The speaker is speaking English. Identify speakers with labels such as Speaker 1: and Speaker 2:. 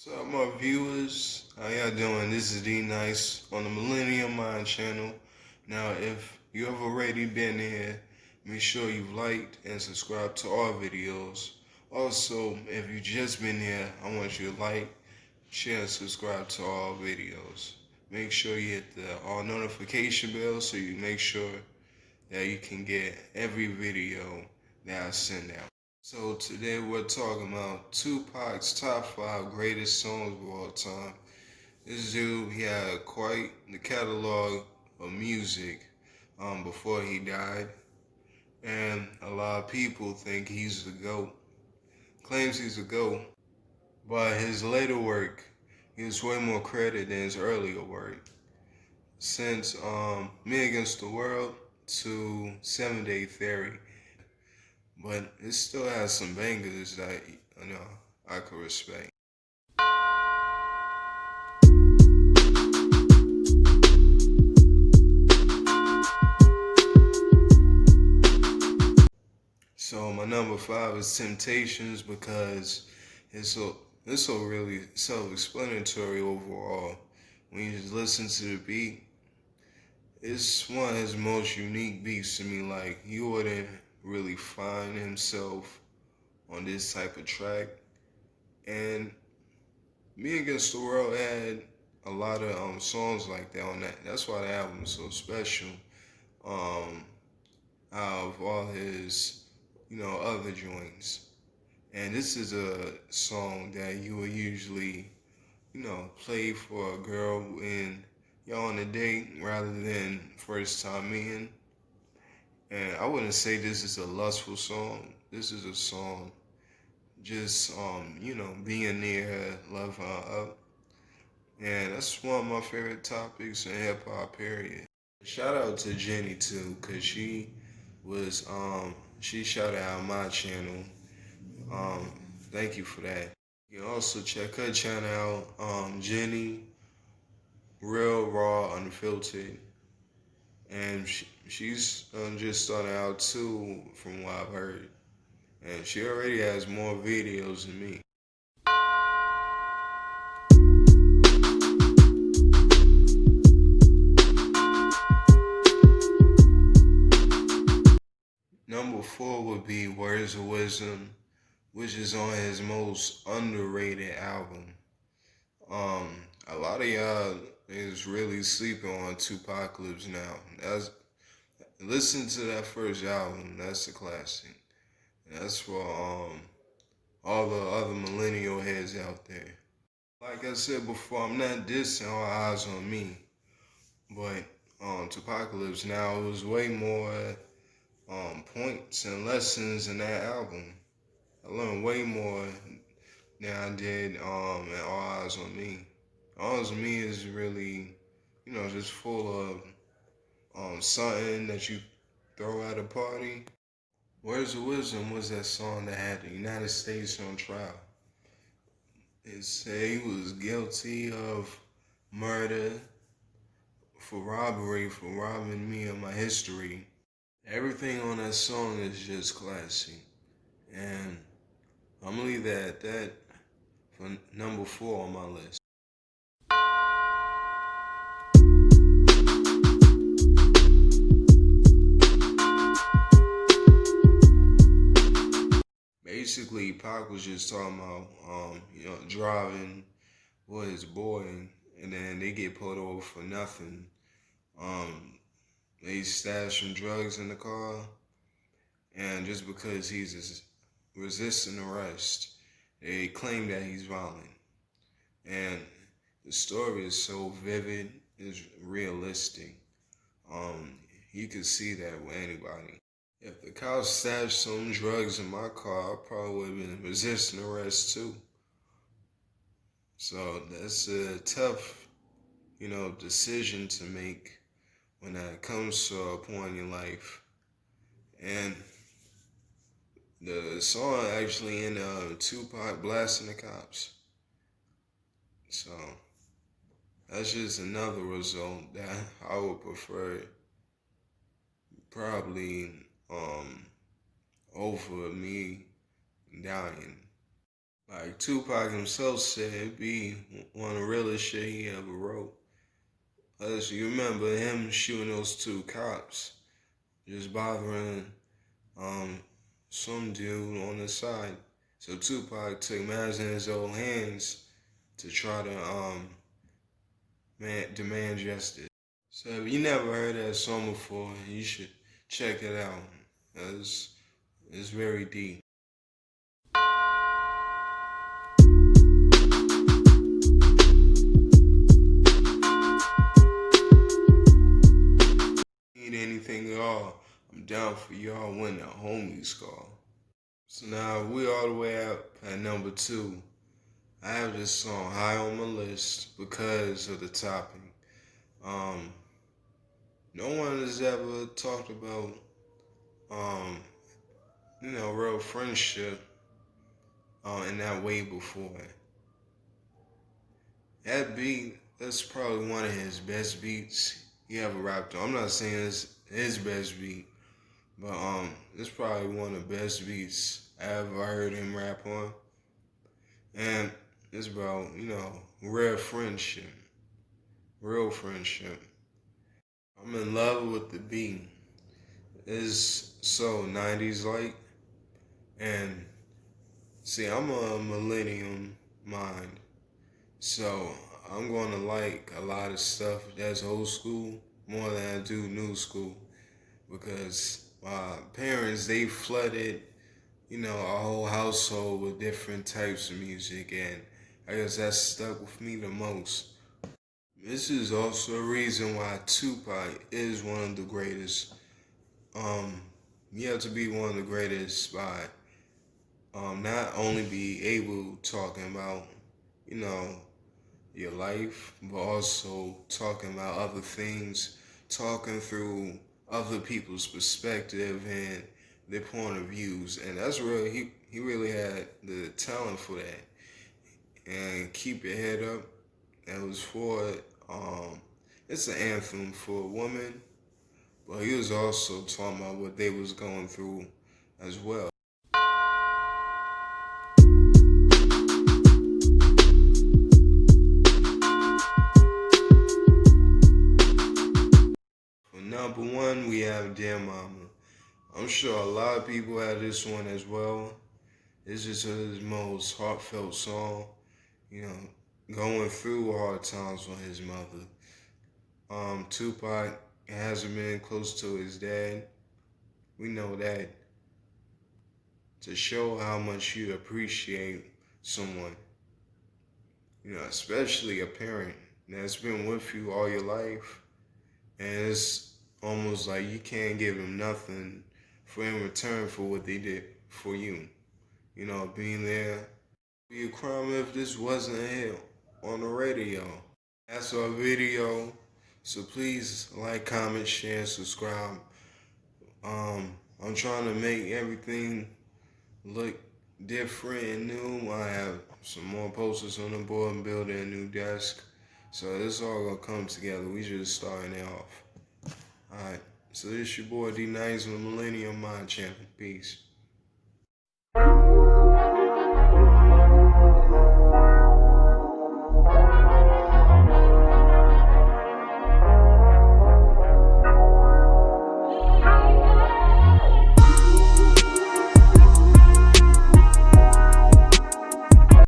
Speaker 1: What's up, my viewers? How y'all doing? This is D Nice on the Millennium Mind channel. Now, if you have already been here, make sure you've liked and subscribed to our videos. Also, if you've just been here, I want you to like, share, and subscribe to all videos. Make sure you hit the all notification bell so you make sure that you can get every video that I send out. So today we're talking about Tupac's top 5 greatest songs of all time. This dude, he had quite the catalog of music before he died. And a lot of people think he's the GOAT, claims he's the GOAT. But his later work, he was way more credited than his earlier work. Since Me Against the World to 7 Day Theory. But it still has some bangers that I could respect. So my number 5 is Temptations because it's so really self-explanatory overall. When you just listen to the beat, it's one of his most unique beats to me. Like you wouldn't really find himself on this type of track. And Me Against the World had a lot of songs like that on that. That's why the album is so special. Um, Out of all his, other joints. And this is a song that you would usually, play for a girl when you're on a date rather than first time meeting. And I wouldn't say this is a lustful song. This is a song just being near her, love her up. And that's one of my favorite topics in hip hop period. Shout out to Jenny too, cause she shouted out my channel. Um, Thank you for that. You can also check her channel out, Jenny, Real Raw Unfiltered. And she's just starting out too, from what I've heard. And she already has more videos than me. Number 4 would be Words of Wisdom, which is on his most underrated album. A lot of y'all is really sleeping on Tupacalypse now. Listen to that first album. That's a classic. That's for all the other millennial heads out there. Like I said before, I'm not dissing All Eyes on Me, but Tupacalypse now, it was way more points and lessons in that album. I learned way more than I did in All Eyes on Me. All Eyes on Me is really, just full of something that you throw at a party. Words of Wisdom was that song that had the United States on trial. It said he was guilty of murder, for robbery, for robbing me of my history. Everything on that song is just classy. And I'm gonna leave that at that for number 4 on my list. Basically, Pac was just talking about, driving with his boy, and then they get pulled over for nothing. They stash some drugs in the car, and just because he's resisting arrest, they claim that he's violent. And the story is so vivid, it's realistic. You could see that with anybody. If the cops stashed some drugs in my car, I probably would have been resisting arrest too. So that's a tough, decision to make when that comes to a point in your life. And the song actually ended up Tupac blasting the cops. So that's just another result that I would prefer probably over me dying. Like Tupac himself said, it'd be one of the realest shit he ever wrote. As you remember him shooting those two cops, just bothering um some dude on the side. So Tupac took matters in his own hands to try to demand justice. So if you never heard that song before, you should check it out. It's very deep. Need anything at all, I'm down for y'all when the homies call. So now we all the way up at number 2. I have this song high on my list because of the topic. Um, no one has ever talked about, um, real friendship in that way before. That beat, that's probably one of his best beats he ever rapped on. I'm not saying it's his best beat, but it's probably one of the best beats I ever heard him rap on. And it's about, real friendship. Real friendship. I'm in love with the beat. It's so 90s like. And see, I'm a millennium mind. So I'm going to like a lot of stuff that's old school more than I do new school. Because my parents, they flooded, our whole household with different types of music. And I guess that stuck with me the most. This is also a reason why Tupac is one of the greatest. Um, you have to be one of the greatest by not only be able talking about, you know, your life, but also talking about other things, talking through other people's perspective and their point of views, and that's really he really had the talent for that. And keep your head up. That was for it's an anthem for a woman, but he was also talking about what they was going through as well. For number 1, we have Dear Mama. I'm sure a lot of people have this one as well. It's just his most heartfelt song, you know, going through hard times with his mother. Tupac hasn't been close to his dad. We know that to show how much you appreciate someone, especially a parent that's been with you all your life, and it's almost like you can't give them nothing for in return for what they did for you. Being there. Be a crime if this wasn't a hit on the radio. That's our video. So please like, comment, share, subscribe. I'm trying to make everything look different and new. I have some more posters on the board and building a new desk. So this all gonna come together. We just starting it off. Alright. So this your boy D Nice with Millennium Mind Champion. Peace.